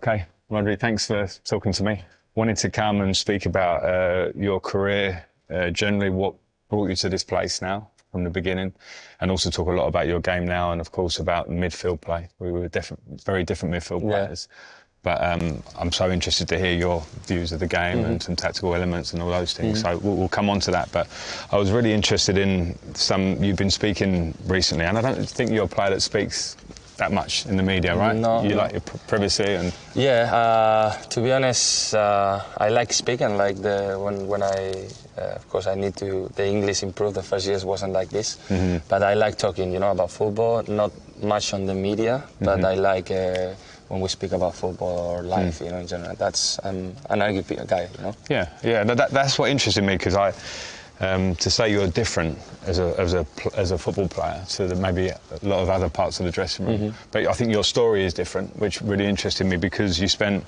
Okay, Rodri, thanks for talking to me. Wanted to come and speak about your career, generally what brought you to this place now from the beginning, and also talk a lot about your game now and, of course, about midfield play. We were very different midfield players. But I'm so interested to hear your views of the game and some tactical elements and all those things. So we'll come on to that. But I was really interested in you've been speaking recently, and I don't think you're a player that speaks that much in the media, right? No. You like your privacy and... Yeah, to be honest, I like speaking. Like when I, of course, I need to. The English improved. The first years wasn't like this, but I like talking, about football. Not much on the media, but I like when we speak about football or life, in general. That's I'm an argument guy, Yeah. That's what interested me, because to say you're different as a football player to maybe a lot of other parts of the dressing room. But I think your story is different, which really interested me, because you spent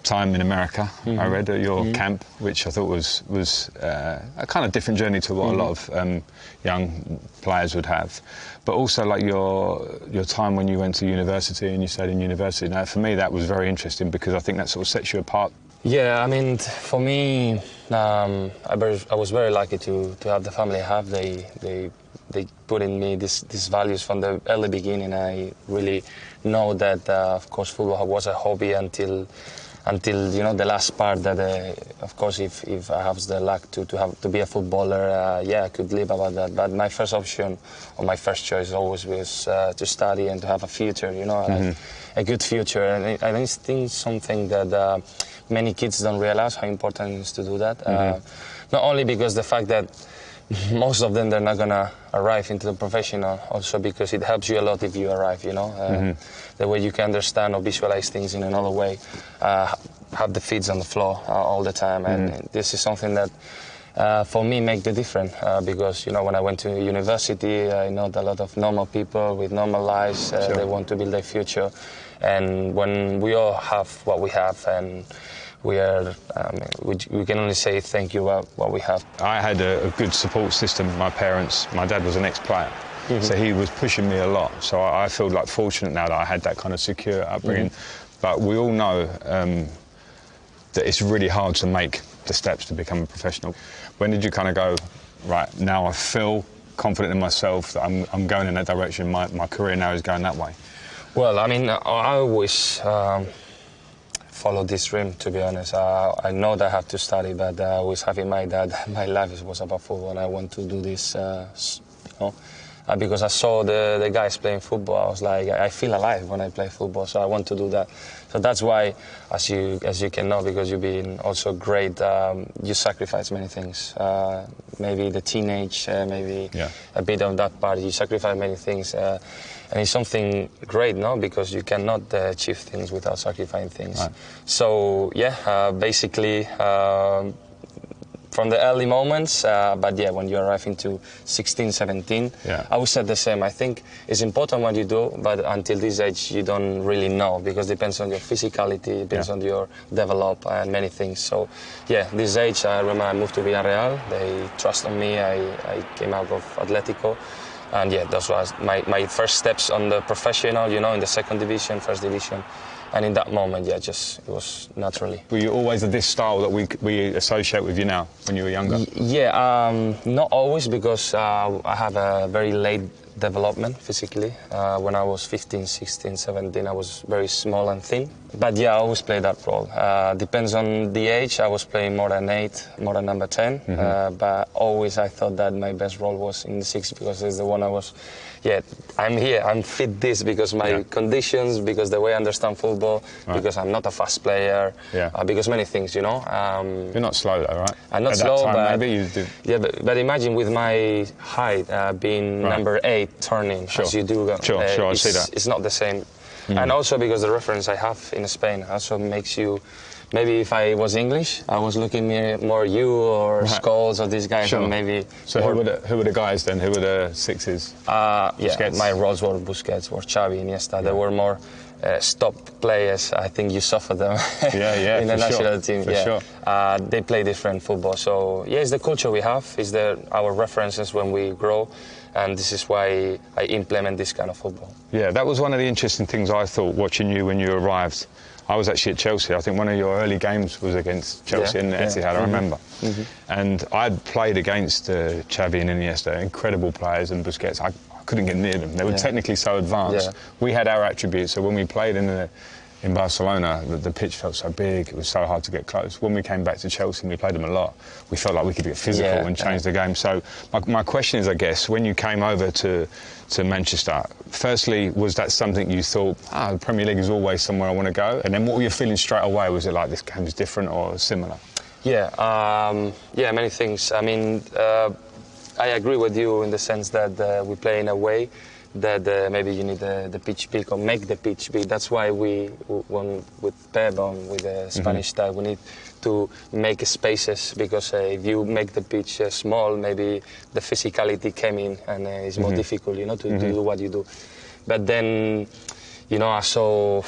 time in America. I read at your camp, which I thought was a kind of different journey to what a lot of young players would have. But also like your time when you went to university and you stayed in university. Now, for me, that was very interesting, because I think that sort of sets you apart. Yeah, I mean, for me, I was very lucky to have the family I have. They put in me these values from the early beginning. I really know that, of course, football was a hobby until the last part. That of course, if I have the luck to be a footballer, I could live about that. But my first option or my first choice always was to study and to have a future. A good future. And I think something that many kids don't realize how important it is to do that. Not only because the fact that most of them, they're not going to arrive into the professional, also because it helps you a lot if you arrive, the way you can understand or visualize things in another way, have the feet on the floor all the time. And this is something that for me make the difference, because when I went to university, I know that a lot of normal people with normal lives, they want to build their future. And when we all have what we have, and we can only say thank you for what we have. I had a good support system. My dad was an ex-player, so he was pushing me a lot. So I feel like fortunate now that I had that kind of secure upbringing. But we all know that it's really hard to make the steps to become a professional. When did you kind of go, right, now I feel confident in myself that I'm going in that direction, my career now is going that way? Well, I mean, I always followed this dream, to be honest. I know that I have to study, but I always have in mind that my life was about football, and I want to do this, because I saw the guys playing football. I was like, I feel alive when I play football, so I want to do that. So that's why, as you can know, because you've been also great, you sacrifice many things. Maybe the teenage, maybe a bit of that part. You sacrifice many things. And it's something great, no? Because you cannot achieve things without sacrificing things. Right. So, basically, from the early moments, but when you arrive into 16, 17, I would say the same. I think it's important what you do, but until this age, you don't really know, because it depends on your physicality, it depends on your develop and many things. So, this age, I remember I moved to Villarreal. They trust on me. I came out of Atletico. And those was my first steps on the professional, in the second division, first division. And in that moment, it was naturally. Were you always of this style that we associate with you now, when you were younger? Not always, because I have a very late development physically. When I was 15, 16, 17, I was very small and thin. But I always play that role. Depends on the age. I was playing more than 8, more than number 10. But always I thought that my best role was in the 6, because it's the one I was. I'm here. I'm fit this because my conditions, because the way I understand football, because I'm not a fast player, because many things, You're not slow though, right? I'm not slow, but maybe you do. But imagine with my height being number 8 turning, as you do. I see that. It's not the same. And also because the reference I have in Spain also makes you. Maybe if I was English, I was looking more you or Scholes or these guys. Sure. Maybe. So who were the guys then? Who were the 6s? My roles were Busquets, or Xavi, Iniesta. They were more stop players. I think you suffer them in the national team. For sure. They play different football. So it's the culture we have. It's our references when we grow. and this is why I implement this kind of football. Yeah, that was one of the interesting things I thought watching you when you arrived. I was actually at Chelsea. I think one of your early games was against Chelsea in Etihad, I remember. And I'd played against Xavi and Iniesta, incredible players, and Busquets. I couldn't get near them. They were technically so advanced. We had our attributes, so when we played in Barcelona, the pitch felt so big, it was so hard to get close. When we came back to Chelsea and we played them a lot, we felt like we could get physical and change the game. So my question is, I guess, when you came over to Manchester, firstly, was that something you thought, the Premier League is always somewhere I want to go? And then what were you feeling straight away? Was it like this game is different or similar? Many things. I mean, I agree with you in the sense that we play in a way that maybe you need the pitch big or make the pitch big. That's why we, when with Pep on with the Spanish style, we need to make spaces, because if you make the pitch small, maybe the physicality came in and it's more difficult, to do what you do. But then, I saw,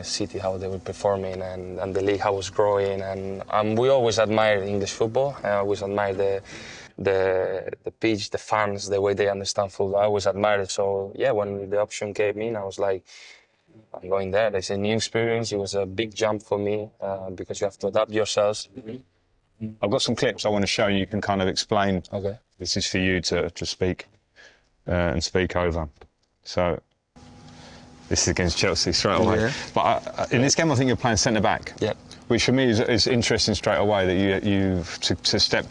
City, how they were performing, and the league how it was growing, and we always admire English football. I always admire the pitch, the fans, the way they understand football. I always admired it. So when the option came in, I was like, I'm going there. It's a new experience. It was a big jump for me because you have to adapt yourselves. I've got some clips I want to show you. You can kind of explain. Okay. This is for you to speak and speak over. So this is against Chelsea straight away. Yeah. But in this game, I think you're playing centre back. Yeah. Which for me is interesting straight away that you to step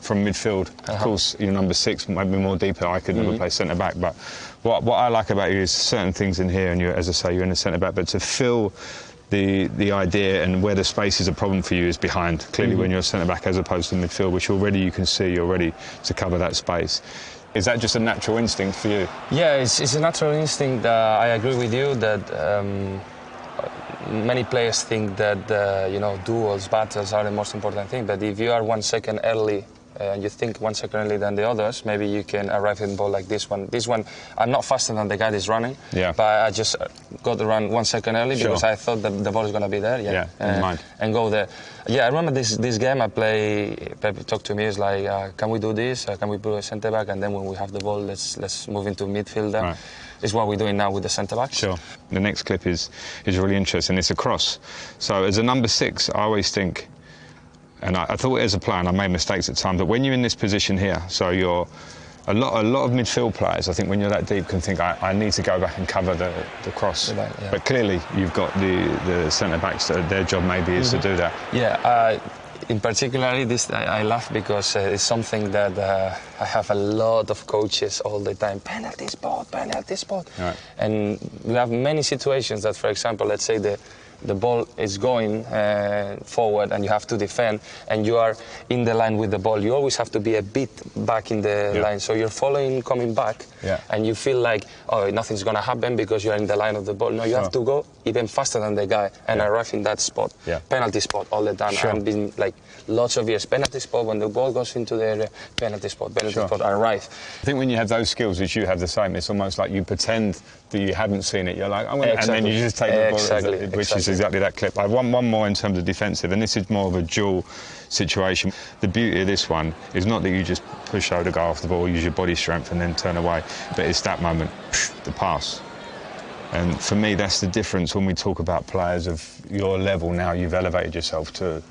from midfield. Of course, you're number 6, maybe more deeper. I could never play centre back, but what I like about you is certain things in here, and as I say, you're in the centre back. But to fill the idea and where the space is a problem for you is behind. Clearly, when you're centre back as opposed to midfield, which already you can see you're ready to cover that space. Is that just a natural instinct for you? Yeah, it's a natural instinct. I agree with you that many players think that duels, battles are the most important thing. But if you are 1 second early, and you think 1 second earlier than the others, maybe you can arrive in the ball like this one. This one, I'm not faster than the guy that's running, but I just got to run 1 second early because I thought that the ball is going to be there. And go there. I remember this game I play. Pep talked to me. It's like, can we do this? Can we put a centre back? And then when we have the ball, let's move into midfielder. Right. Is what we're doing now with the centre back. Sure. The next clip is really interesting. It's a cross. So as a number 6, I always think. And I thought as a player, and I made mistakes at times, but when you're in this position here, so you're a lot of midfield players, I think when you're that deep can think, I need to go back and cover the cross. Right, But clearly you've got the centre-backs, their job maybe is to do that. In particular, this I laugh because it's something that I have a lot of coaches all the time. Penalty spot. Right. And we have many situations that, for example, let's say the ball is going forward and you have to defend and you are in the line with the ball. You always have to be a bit back in the line. So you're coming back and you feel like, nothing's going to happen because you're in the line of the ball. No, you have to go even faster than the guy and arrive in that spot. Penalty spot all the time. I've been like lots of years. Penalty spot, when the ball goes into the area, penalty spot, arrive. I think when you have those skills, which you have the same, it's almost like you pretend that you haven't seen it. You're like, and then you just take the ball, which is exactly that clip. I have one more in terms of defensive, and this is more of a dual situation. The beauty of this one is not that you just push over to go off the ball, use your body strength and then turn away, but it's that moment, the pass. And for me, that's the difference when we talk about players of your level. Now you've elevated yourself to,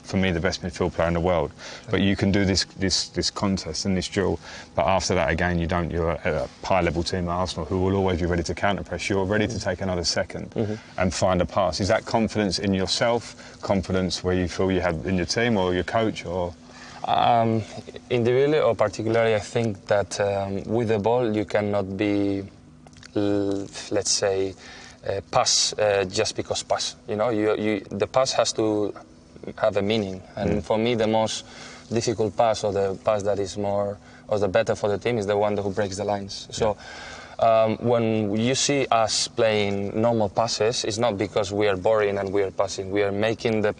for me, the best midfield player in the world. But you can do this contest and this duel. But after that, again, you don't. You're a high-level team at Arsenal who will always be ready to counter-press. You're ready to take another second and find a pass. Is that confidence in yourself, confidence where you feel you have in your team or your coach, or? Individually or particularly, I think that with the ball, you cannot be, let's say, pass just because pass. The pass has to have a meaning. And for me, the most difficult pass, or the pass that is more or the better for the team, is the one who breaks the lines. So when you see us playing normal passes, it's not because we are boring and we are passing. We are making the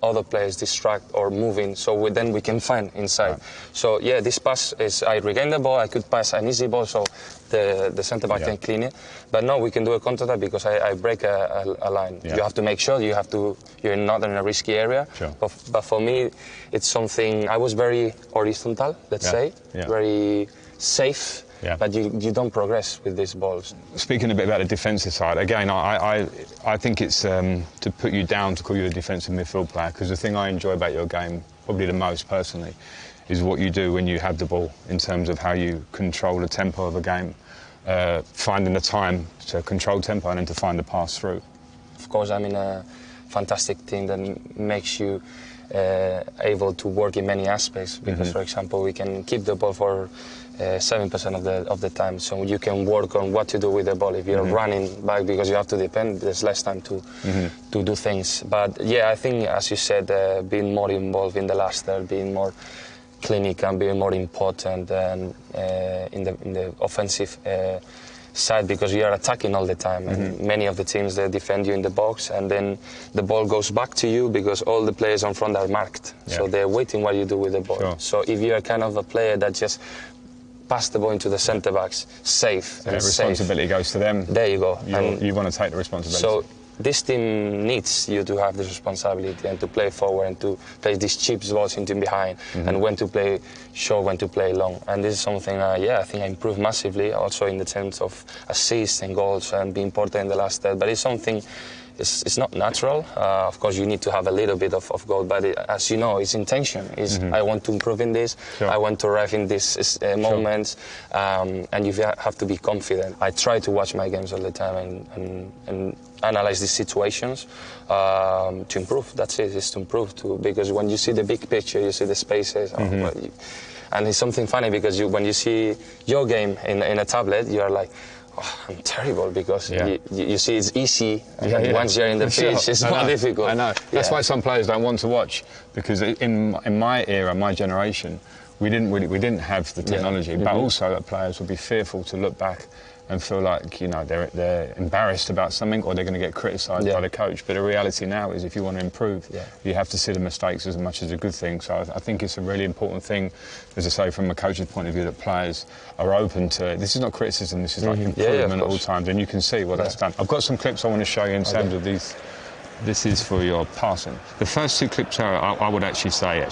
other players distract or moving, so then we can find inside. Right. So this pass is, I regain the ball, I could pass an easy ball, so the centre back can clean it. But no, we can do a counter attack because I break a line. Yeah. You have to make sure you're not in a risky area. Sure. But for me, it's something, I was very horizontal, let's say, very safe. Yeah. but you don't progress with these balls. Speaking a bit about the defensive side, again, I think it's to put you down to call you a defensive midfield player, because the thing I enjoy about your game, probably the most personally, is what you do when you have the ball, in terms of how you control the tempo of a game, finding the time to control tempo and then to find the pass through. Of course, I'm in a fantastic team that makes you able to work in many aspects, because, for example, we can keep the ball for 7% of the time, so you can work on what to do with the ball. If you're running back because you have to depend, there's less time to do things. But yeah, I think, as you said, being more involved in the last third, being more clinical and being more important in the offensive side, because you are attacking all the time, and many of the teams, they defend you in the box, and then the ball goes back to you because all the players on front are marked, so they're waiting what you do with the ball. Sure. So if you're kind of a player that just pass the ball into the centre backs, safe, and responsibility goes to them. There you go. You want to take the responsibility. So this team needs you to have this responsibility and to play forward and to play these cheap balls into behind, and when to play short, when to play long. And this is something, I think I improved massively, also in the terms of assists and goals and being important in the last third. But it's something, it's not natural. Of course, you need to have a little bit of goal, but as you know, it's intention. I want to improve in this. Sure. I want to arrive in these moments, and you have to be confident. I try to watch my games all the time and analyze these situations to improve. That's it. It's to improve too, because when you see the big picture, you see the spaces. And it's something funny, because when you see your game in a tablet, you are like, oh, I'm terrible, because you see it's easy, and once you're in the pitch, it's more difficult. I know. That's why some players don't want to watch, because in my era, my generation, we didn't have the technology, but also that players would be fearful to look back and feel like, you know, they're embarrassed about something, or they're going to get criticised by the coach. But the reality now is, if you want to improve, you have to see the mistakes as much as a good thing. So I think it's a really important thing, as I say, from a coach's point of view, that players are open to it. This is not criticism, this is like improvement at all times, and you can see what that's done. I've got some clips I want to show you in terms of these. This is for your passing. The first two clips I would actually say,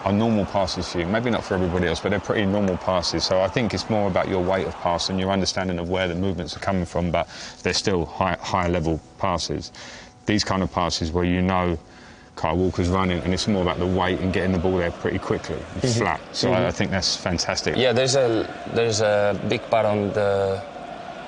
are normal passes for you. Maybe not for everybody else, but they're pretty normal passes. So I think it's more about your weight of pass and your understanding of where the movements are coming from, but they're still high level passes. These kind of passes where you know Kyle Walker's running, and it's more about the weight and getting the ball there pretty quickly, flat. So I think that's fantastic. Yeah, there's a big part on the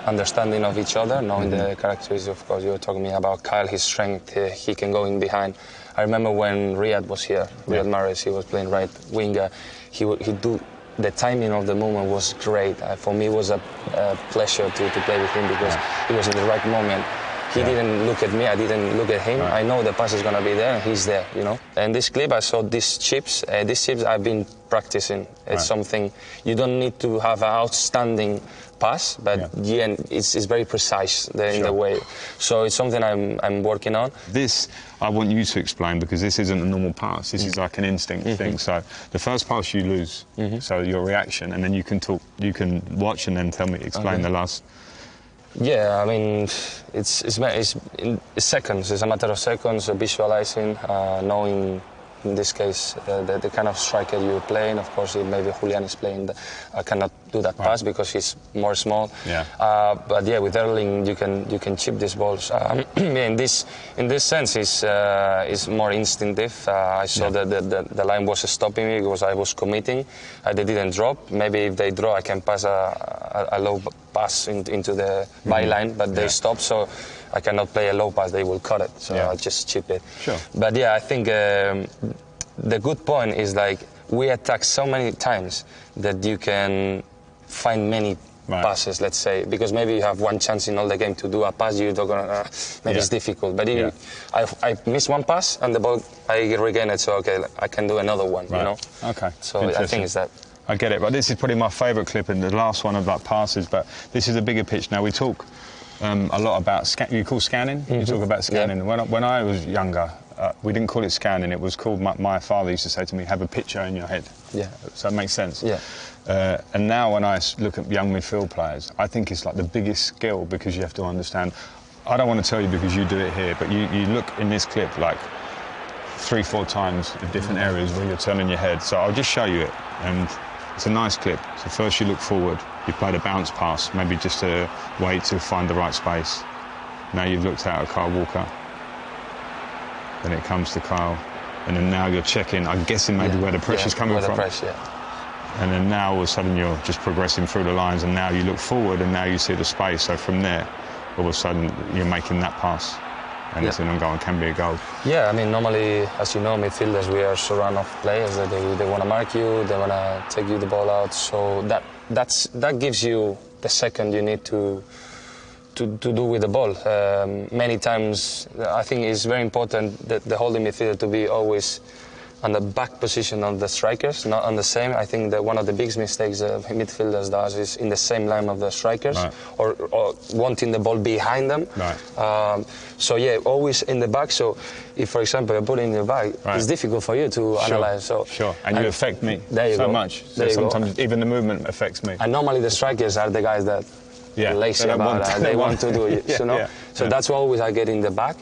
understanding of each other, knowing the characteristics. Of course, you were talking to me about Kyle, his strength, he can go in behind. I remember when Riyad was here, Riyad Mahrez, he was playing right winger, the timing of the movement was great. For me, it was a pleasure to play with him, because he was in the right moment. He didn't look at me, I didn't look at him. I know the pass is going to be there, and he's there, you know. And this clip, I saw these chips. These chips I've been practicing. It's something, you don't need to have an outstanding pass, but it's very precise in the way. So it's something I'm working on. This, I want you to explain, because this isn't a normal pass. This is like an instinct thing. So the first pass you lose, so your reaction, and then you can watch and then explain the last. Yeah, I mean, it's seconds. It's a matter of seconds, visualizing, knowing, in this case, the kind of striker you're playing. Of course, maybe Julian is playing. I cannot do that pass because he's more small. But yeah, with Erling, you can chip these balls. In this sense, it's more instinctive. I saw that the line was stopping me because I was committing. They didn't drop. Maybe if they draw, I can pass a low pass into the byline, but they stop. So I cannot play a low pass, they will cut it, so I just chip it. Sure. But yeah, I think the good point is, like, we attack so many times that you can find many passes, let's say, because maybe you have one chance in all the game to do a pass, you're not gonna, maybe it's difficult. But I miss one pass and the ball, I regain it, so okay, I can do another one, you know? Okay. So I think it's that. I get it, but this is probably my favourite clip, and the last one about passes, but this is a bigger pitch. Now, we talk a lot about you call scanning. You talk about scanning. When I was younger, we didn't call it scanning. It was called. My father used to say to me, "Have a picture in your head." Yeah. So it makes sense. Yeah. And now when I look at young midfield players, I think it's like the biggest skill, because you have to understand. I don't want to tell you because you do it here, but you look in this clip like 3-4 times in different areas where you're turning your head. So I'll just show you it, and It's a nice clip. So first you look forward, you played a bounce pass, maybe just to wait to find the right space. Now you've looked out at Kyle Walker. Then it comes to Kyle. And then now you're checking, I'm guessing maybe where the pressure's coming from. And then now all of a sudden you're just progressing through the lines, and now you look forward and now you see the space. So from there, all of a sudden you're making that pass. And it's an on-goal and can be a goal. Yeah, I mean, normally, as you know, midfielders, we are surrounded of players that they want to mark you, they want to take you the ball out. So that gives you the second you need to do with the ball. Many times, I think it's very important that the holding midfielder to be always on the back position of the strikers, not on the same. I think that one of the biggest mistakes midfielders does is in the same line of the strikers, or wanting the ball behind them. So yeah, always in the back. So if, for example, you're putting in your back, it's difficult for you to analyze. So and you affect me so much. So sometimes even the movement affects me. And normally the strikers are the guys that lazy about that. They want to do it. So that's why always I get in the back.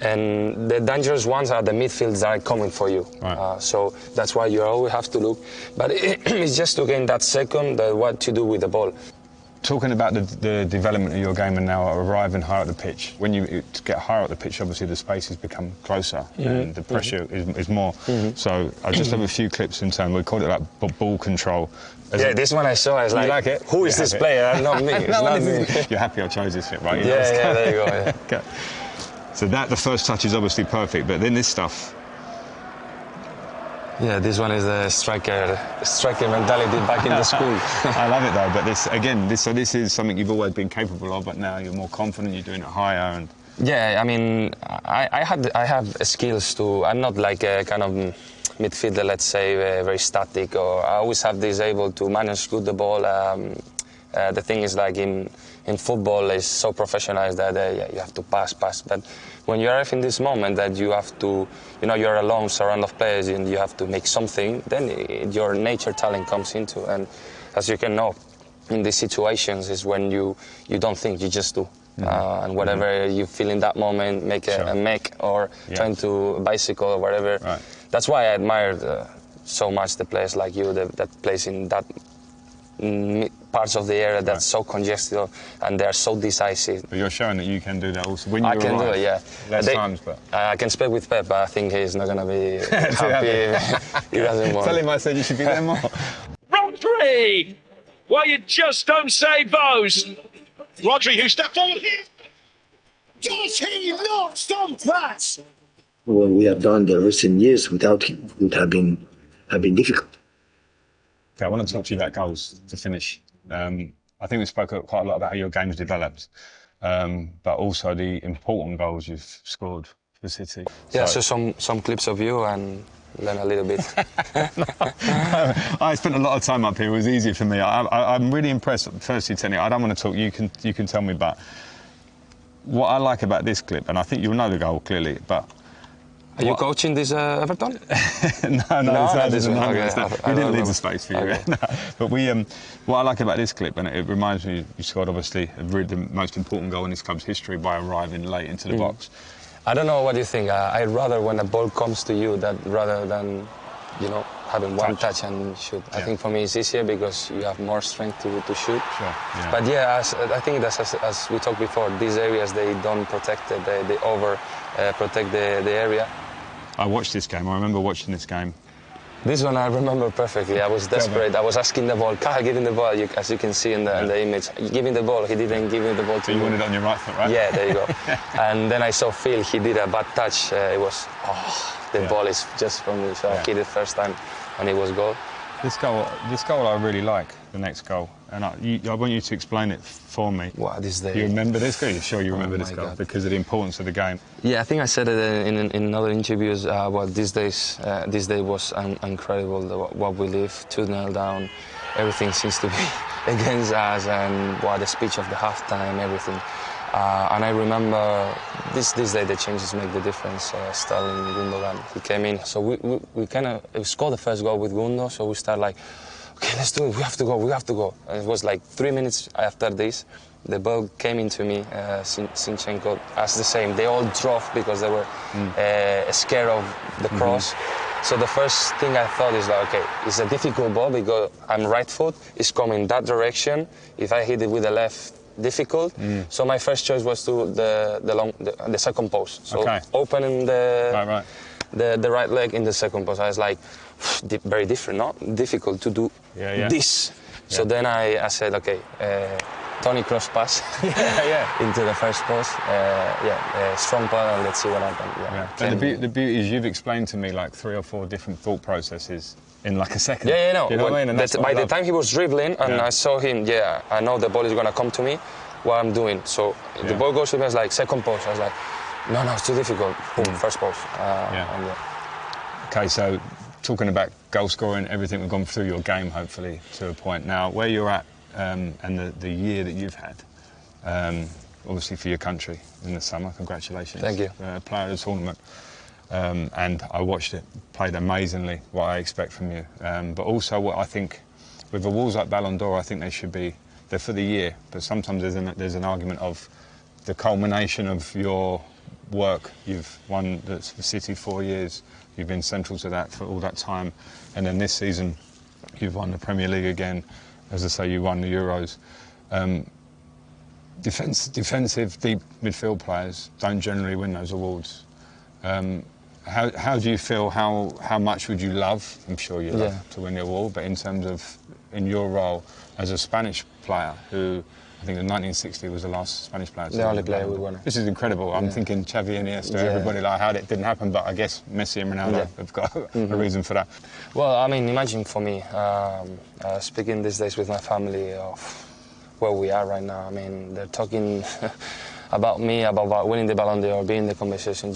And the dangerous ones are the midfields that are coming for you. So that's why you always have to look. But it's just to gain that second, what to do with the ball. Talking about the development of your game and now arriving higher up the pitch. When you get higher up the pitch, obviously the spaces become closer and the pressure is more. So I just have a few clips in turn. We called it like ball control. This one I saw. I was like, it? Who is this player? Not me. It's not me. You're happy I chose this bit, right? There you go. Okay. So the first touch is obviously perfect, but then this stuff. Yeah, this one is the striker mentality back in the school. I love it though, but this is something you've always been capable of, but now you're more confident, you're doing it higher. And yeah, I mean, I have skills too. I'm not like a kind of midfielder, let's say, very static, or I always have this able to manage good the ball. The thing is, like in football, it's so professionalized that you have to pass. But when you are in this moment that you have to, you're alone, surrounded of players, and you have to make something, then your nature talent comes into. And as you can know, in these situations is when you don't think, you just do. And whatever you feel in that moment, make a make or trying to bicycle or whatever. That's why I admire so much the players like you that plays in that parts of the area that's so congested and they're so decisive. But you're showing that you can do that also. When you can do it, yeah. Less times, but I can speak with Pep, but I think he's not going to be happy if he doesn't want. Tell him I said you should be there more. Rodri! Well, you just don't save those. Rodri, who stepped forward here. Does he not stop that? What we have done the recent years without him would have been difficult. Okay, I want to talk to you about goals to finish. I think we spoke quite a lot about how your game's developed, but also the important goals you've scored for City. Yeah, so some clips of you and learn a little bit. I spent a lot of time up here. It was easy for me. I'm really impressed. Firstly, Tenny, I don't want to talk. You can tell me, but what I like about this clip, and I think you'll know the goal clearly, but. Are you coaching this Everton? No, this one. We didn't leave the space for you. Okay. No. But what I like about this clip, and it reminds me, you scored obviously the most important goal in this club's history by arriving late into the box. I don't know what you think. I'd rather when a ball comes to you rather than, having one touch and shoot. I think for me it's easier because you have more strength to shoot. Sure. Yeah. But I think that's as we talked before. These areas they don't protect it. They over protect the area. I watched this game. I remember watching this game. This one I remember perfectly. I was desperate. I was asking the ball. Kyle, give him the ball. As you can see in the image. Give him the ball. He didn't give me the ball to you. You wanted it on your right foot, right? Yeah, there you go. And then I saw Phil. He did a bad touch. It was, the ball is just for me. So I hit it first time and it was goal. This goal I really like, the next goal. And I want you to explain it for me. Wow, this day. You remember this goal? You're sure you remember this goal? Because of the importance of the game. Yeah, I think I said it in other interviews. This day was incredible. What we live, 2-0 down. Everything seems to be against us, and the speech of the halftime, everything. And I remember this day the changes make the difference. Sterling, Gundogan, he came in. So we kind of scored the first goal with Gundo. So we start like, okay, let's do it. We have to go. And it was like 3 minutes after this, the ball came into me. Zinchenko asked the same. They all drove because they were scared of the cross. So the first thing I thought is like, okay, it's a difficult ball because I'm right foot, it's coming that direction. If I hit it with the left, difficult. So my first choice was to the second post. So opening the right leg in the second post. I was like, very different, not difficult to do this. So then I said, okay, Tony cross pass into the first post. Strong ball, and let's see what happens. And the beauty is you've explained to me like 3 or 4 different thought processes in like a second. No. You know what I mean? And By the time he was dribbling and I saw him, I know the ball is gonna come to me. What I'm doing. So the ball goes to me, I was like, second post. I was like, no, it's too difficult. Boom, first post. Okay, so talking about goal scoring, everything we've gone through your game, hopefully, to a point. Now, where you're at and the year that you've had, obviously for your country in the summer, congratulations. Thank you. Player of the tournament. And I watched it, played amazingly, what I expect from you. But also what I think, with awards like Ballon d'Or, I think they should be, they're for the year, but sometimes there's an argument of the culmination of your work. You've won the City 4 years, you've been central to that for all that time, and then this season you've won the Premier League again. As I say, you won the Euros. Defensive, deep midfield players don't generally win those awards. How do you feel? How much would you love? I'm sure you love to win the award, but in terms of in your role as a Spanish player, who I think in 1960 was the last Spanish player. The only player we won. This is incredible. I'm thinking Xavi, Iniesta, everybody like how it didn't happen, but I guess Messi and Ronaldo have got a reason for that. Well, I mean, imagine for me, speaking these days with my family of where we are right now. I mean, they're talking about me, about winning the Ballon d'Or, being in the conversation.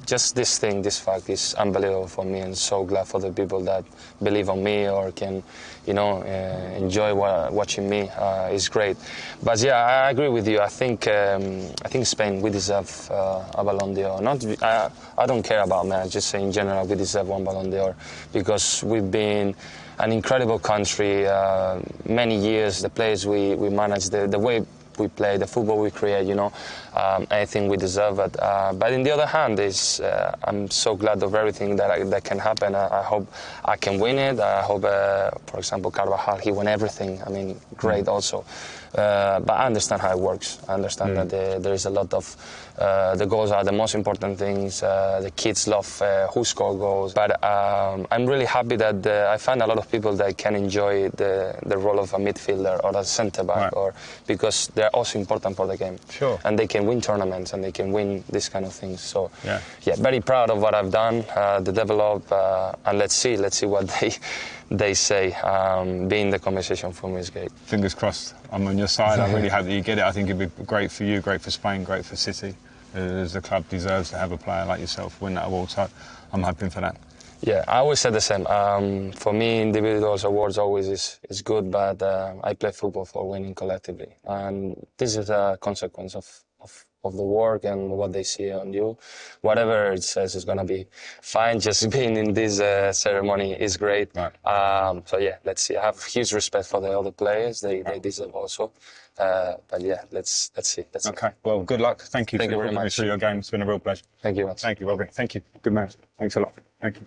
Just this thing, this fact is unbelievable for me, and so glad for the people that believe on me or can, enjoy watching me. It's great. But I agree with you. I think Spain, we deserve a Ballon d'Or. I don't care about me. I just say in general we deserve one Ballon d'Or because we've been an incredible country. Many years, the players we manage, the way we play, the football we create, I think we deserve it. But on the other hand, I'm so glad of everything that can happen. I hope I can win it. I hope, for example, Carvajal, he won everything. I mean, great also. But I understand how it works. I understand that there is a lot of the goals are the most important things. The kids love who score goals. But I'm really happy that I find a lot of people that can enjoy the role of a midfielder or a centre back, or because they're also important for the game. Sure. And they can win tournaments and they can win these kind of things. So very proud of what I've done, to develop, and let's see what they say. Being in the conversation for me is great. Fingers crossed. I'm on your side. I really hope that you get it. I think it'd be great for you, great for Spain, great for City. As the club deserves to have a player like yourself win that award. So I'm hoping for that. Yeah, I always said the same. For me, individuals awards always is good, but I play football for winning collectively, and this is a consequence of the work and what they see on you. Whatever it says is gonna be fine. Just being in this ceremony is great. Right. Let's see. I have huge respect for the other players. They deserve also. Let's see. Okay. Well, good luck. Thank you Thank for you very walking me much. through your game. It's been a real pleasure. Thank you. Thank you, Rodri. Thank you. Good man. Thanks a lot. Thank you.